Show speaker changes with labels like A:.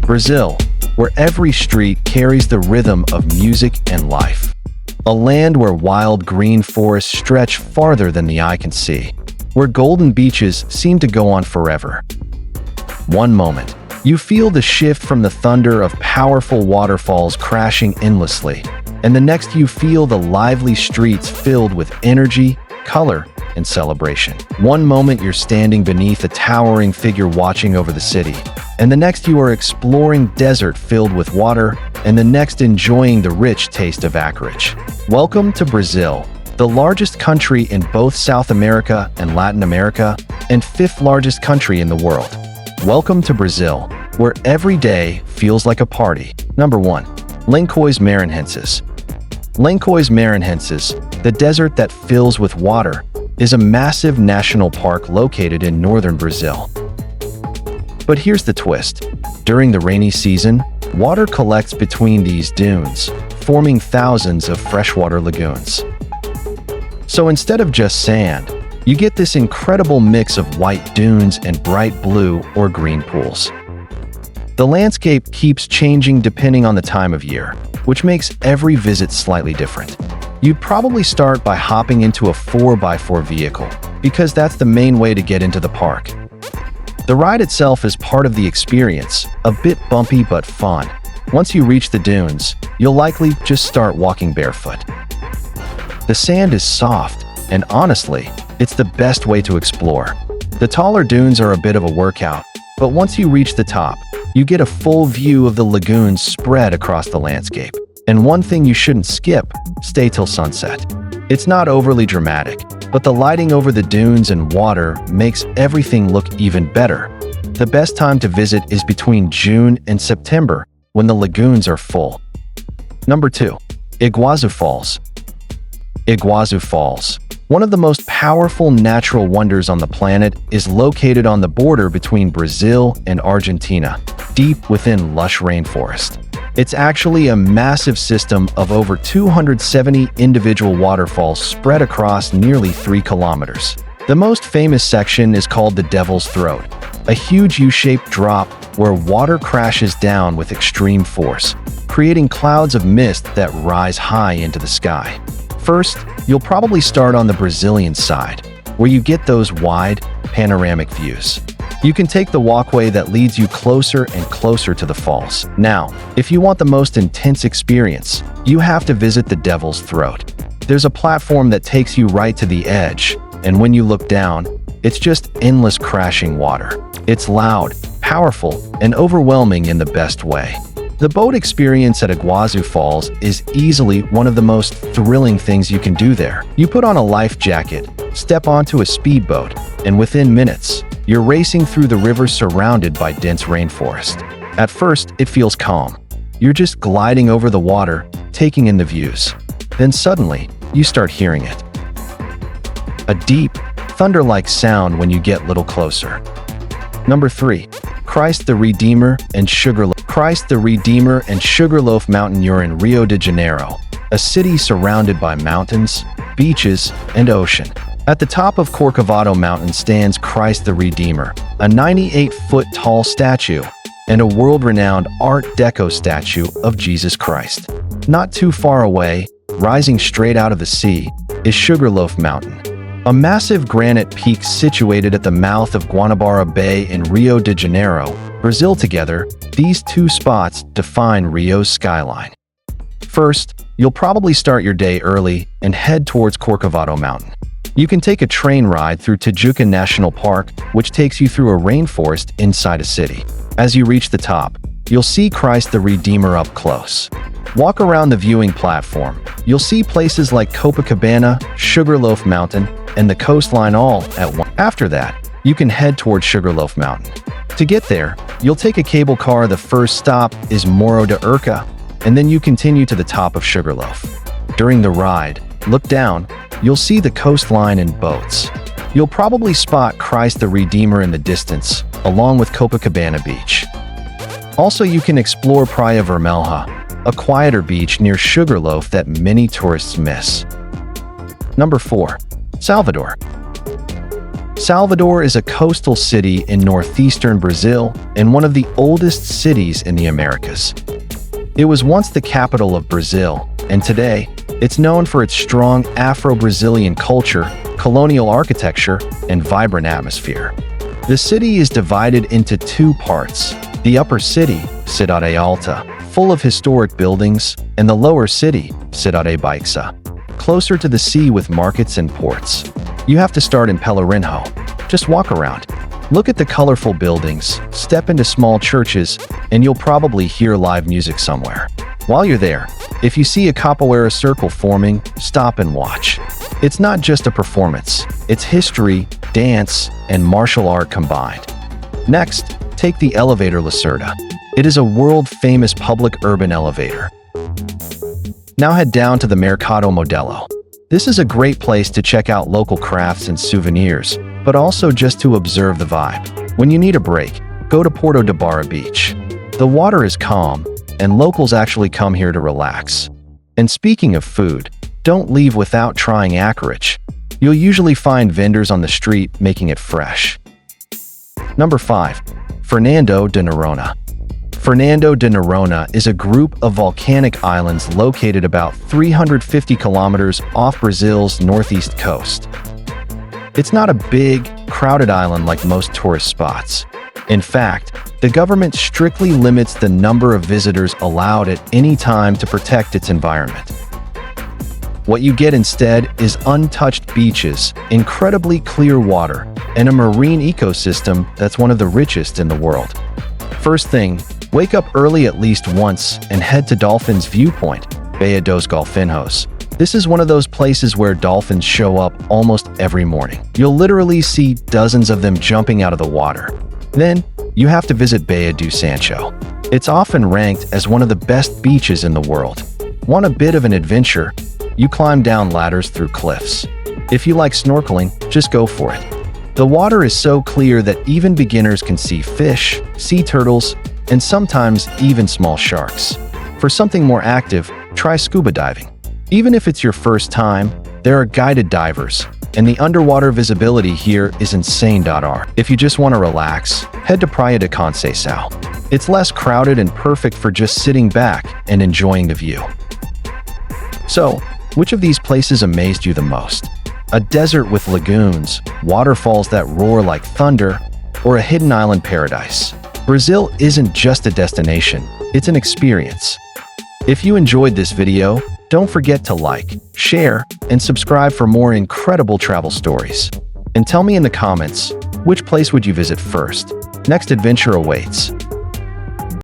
A: Brazil, where every street carries the rhythm of music and life. A land where wild green forests stretch farther than the eye can see, where golden beaches seem to go on forever. One moment, you feel the shift from the thunder of powerful waterfalls crashing endlessly, and the next you feel the lively streets filled with energy, color, and celebration. One moment you're standing beneath a towering figure watching over the city, and the next you are exploring desert filled with water, and the next enjoying the rich taste of acreage. Welcome to Brazil, the largest country in both South America and Latin America, and fifth largest country in the world. Welcome to Brazil, where every day feels like a party. Number 1. Lençóis Maranhenses. Lençóis Maranhenses, the desert that fills with water, is a massive national park located in northern Brazil. But here's the twist. During the rainy season, water collects between these dunes, forming thousands of freshwater lagoons. So instead of just sand, you get this incredible mix of white dunes and bright blue or green pools. The landscape keeps changing depending on the time of year, which makes every visit slightly different. You'd probably start by hopping into a 4x4 vehicle, because that's the main way to get into the park. The ride itself is part of the experience, a bit bumpy but fun. Once you reach the dunes, you'll likely just start walking barefoot. The sand is soft, and honestly, it's the best way to explore. The taller dunes are a bit of a workout, but once you reach the top, you get a full view of the lagoons spread across the landscape. And one thing you shouldn't skip, stay till sunset. It's not overly dramatic, but the lighting over the dunes and water makes everything look even better. The best time to visit is between June and September, when the lagoons are full. Number 2. Iguazu Falls. Iguazu Falls, one of the most powerful natural wonders on the planet, is located on the border between Brazil and Argentina, deep within lush rainforest. It's actually a massive system of over 270 individual waterfalls spread across nearly 3 kilometers. The most famous section is called the Devil's Throat, a huge U-shaped drop where water crashes down with extreme force, creating clouds of mist that rise high into the sky. First, you'll probably start on the Brazilian side, where you get those wide, panoramic views. You can take the walkway that leads you closer and closer to the falls. Now, if you want the most intense experience, you have to visit the Devil's Throat. There's a platform that takes you right to the edge, and when you look down, it's just endless crashing water. It's loud, powerful, and overwhelming in the best way. The boat experience at Iguazu Falls is easily one of the most thrilling things you can do there. You put on a life jacket, step onto a speedboat, and within minutes, you're racing through the river surrounded by dense rainforest. At first, it feels calm. You're just gliding over the water, taking in the views. Then suddenly, you start hearing it. A deep, thunder-like sound when you get a little closer. Number 3. Christ the Redeemer and Sugarloaf. Christ the Redeemer and Sugarloaf Mountain. You're in Rio de Janeiro, a city surrounded by mountains, beaches, and ocean. At the top of Corcovado Mountain stands Christ the Redeemer, a 98-foot-tall statue, and a world-renowned Art Deco statue of Jesus Christ. Not too far away, rising straight out of the sea, is Sugarloaf Mountain, a massive granite peak situated at the mouth of Guanabara Bay in Rio de Janeiro, Brazil. Together, these two spots define Rio's skyline. First, you'll probably start your day early and head towards Corcovado Mountain. You can take a train ride through Tijuca National Park, which takes you through a rainforest inside a city. As you reach the top, you'll see Christ the Redeemer up close. Walk around the viewing platform. You'll see places like Copacabana, Sugarloaf Mountain, and the coastline all at once. After that, you can head towards Sugarloaf Mountain. To get there, you'll take a cable car. The first stop is Morro de Urca, and then you continue to the top of Sugarloaf. During the ride, look down. You'll see the coastline and boats. You'll probably spot Christ the Redeemer in the distance, along with Copacabana Beach. Also, you can explore Praia Vermelha, a quieter beach near Sugarloaf that many tourists miss. Number 4. Salvador. Salvador is a coastal city in northeastern Brazil and one of the oldest cities in the Americas. It was once the capital of Brazil, and today, it's known for its strong Afro-Brazilian culture, colonial architecture, and vibrant atmosphere. The city is divided into two parts: the upper city, Cidade Alta, full of historic buildings, and the lower city, Cidade Baixa, closer to the sea with markets and ports. You have to start in Pelourinho. Just walk around. Look at the colorful buildings, step into small churches, and you'll probably hear live music somewhere. While you're there, if you see a capoeira circle forming, stop and watch. It's not just a performance, it's history, dance, and martial art combined. Next, take the elevator Lacerda. It is a world-famous public urban elevator. Now head down to the Mercado Modelo. This is a great place to check out local crafts and souvenirs, but also just to observe the vibe. When you need a break, go to Porto de Barra Beach. The water is calm, and locals actually come here to relax. And speaking of food, don't leave without trying acarich. You'll usually find vendors on the street making it fresh. Number 5. Fernando de Noronha. Fernando de Noronha is a group of volcanic islands located about 350 kilometers off Brazil's northeast coast. It's not a big, crowded island like most tourist spots. In fact, the government strictly limits the number of visitors allowed at any time to protect its environment. What you get instead is untouched beaches, incredibly clear water, and a marine ecosystem that's one of the richest in the world. First thing, wake up early at least once and head to Dolphins Viewpoint, Baía dos Golfinhos. This is one of those places where dolphins show up almost every morning. You'll literally see dozens of them jumping out of the water. Then, you have to visit Baía do Sancho. It's often ranked as one of the best beaches in the world. Want a bit of an adventure? You climb down ladders through cliffs. If you like snorkeling, just go for it. The water is so clear that even beginners can see fish, sea turtles, and sometimes even small sharks. For something more active, try scuba diving. Even if it's your first time, there are guided divers, and the underwater visibility here is insane. If you just want to relax, head to Praia de Conceição. It's less crowded and perfect for just sitting back and enjoying the view. So, which of these places amazed you the most? A desert with lagoons, waterfalls that roar like thunder, or a hidden island paradise? Brazil isn't just a destination, it's an experience. If you enjoyed this video, don't forget to like, share, and subscribe for more incredible travel stories. And tell me in the comments, which place would you visit first? Next adventure awaits.